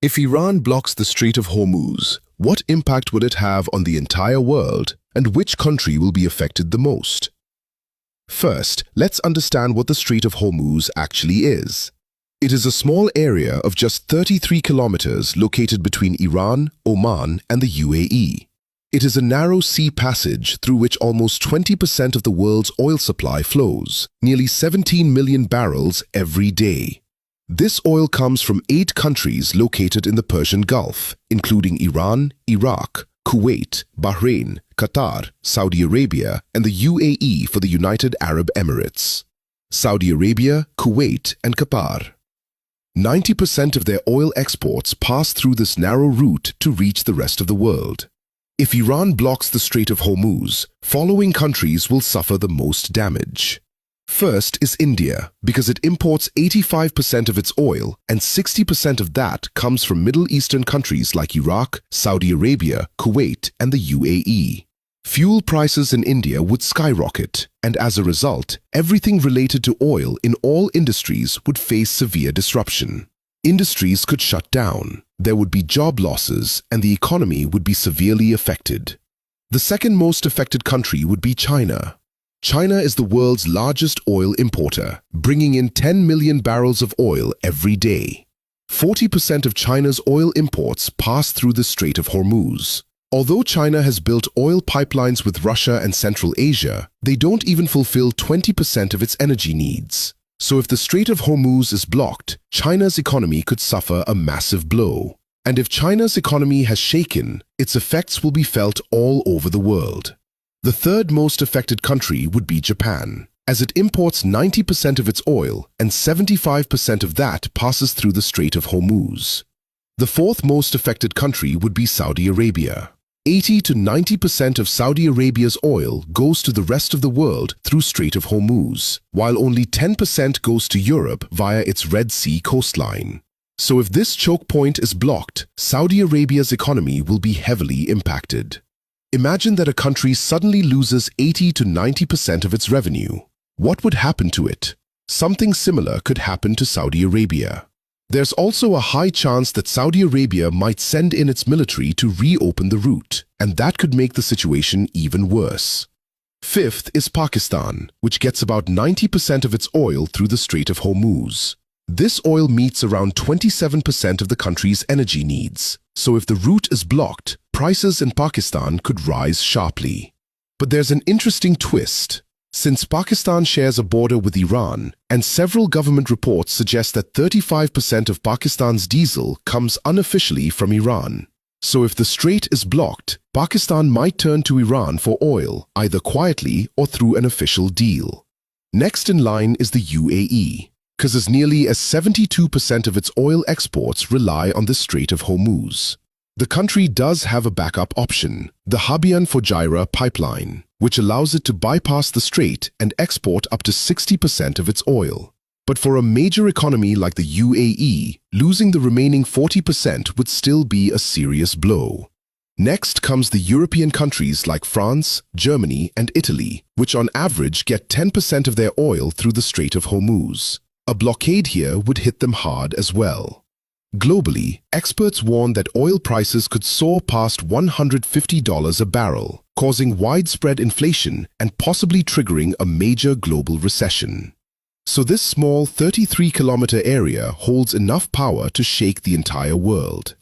If Iran blocks the Strait of Hormuz, what impact will it have on the entire world, and which country will be affected the most? First, let's understand what the Strait of Hormuz actually is. It is a small area of just 33 kilometers located between Iran, Oman, and the UAE. It is a narrow sea passage through which almost 20% of the world's oil supply flows, nearly 17 million barrels every day. This oil comes from 8 countries located in the Persian Gulf, including Iran, Iraq, Kuwait, Bahrain, Qatar, Saudi Arabia, and the UAE for the United Arab Emirates. Saudi Arabia, Kuwait, and Qatar. 90% of their oil exports pass through this narrow route to reach the rest of the world. If Iran blocks the Strait of Hormuz, following countries will suffer the most damage. First is India, because it imports 85% of its oil, and 60% of that comes from Middle Eastern countries like Iraq, Saudi Arabia, Kuwait, and the UAE. Fuel prices in India would skyrocket, and as a result, everything related to oil in all industries would face severe disruption. Industries could shut down, there would be job losses, and the economy would be severely affected. The second most affected country would be China. China is the world's largest oil importer, bringing in 10 million barrels of oil every day. 40% of China's oil imports pass through the Strait of Hormuz. Although China has built oil pipelines with Russia and Central Asia, they don't even fulfill 20% of its energy needs. So if the Strait of Hormuz is blocked, China's economy could suffer a massive blow. And if China's economy has shaken, its effects will be felt all over the world. The third most affected country would be Japan, as it imports 90% of its oil and 75% of that passes through the Strait of Hormuz. The fourth most affected country would be Saudi Arabia. 80 to 90% of Saudi Arabia's oil goes to the rest of the world through Strait of Hormuz, while only 10% goes to Europe via its Red Sea coastline. So if this choke point is blocked, Saudi Arabia's economy will be heavily impacted. Imagine that a country suddenly loses 80 to 90% of its revenue. What would happen to it? Something similar could happen to Saudi Arabia. There's also a high chance that Saudi Arabia might send in its military to reopen the route, and that could make the situation even worse. Fifth is Pakistan, which gets about 90% of its oil through the Strait of Hormuz. This oil meets around 27% of the country's energy needs, so if the route is blocked, prices in Pakistan could rise sharply. But there's an interesting twist. Since Pakistan shares a border with Iran, and several government reports suggest that 35% of Pakistan's diesel comes unofficially from Iran. So if the strait is blocked, Pakistan might turn to Iran for oil, either quietly or through an official deal. Next in line is the UAE, because as nearly as 72% of its oil exports rely on the Strait of Hormuz. The country does have a backup option, the Habyan-Fujairah pipeline, which allows it to bypass the strait and export up to 60% of its oil. But for a major economy like the UAE, losing the remaining 40% would still be a serious blow. Next comes the European countries like France, Germany, and Italy, which on average get 10% of their oil through the Strait of Hormuz. A blockade here would hit them hard as well. Globally, experts warn that oil prices could soar past $150 a barrel, causing widespread inflation and possibly triggering a major global recession. So this small 33-kilometer area holds enough power to shake the entire world.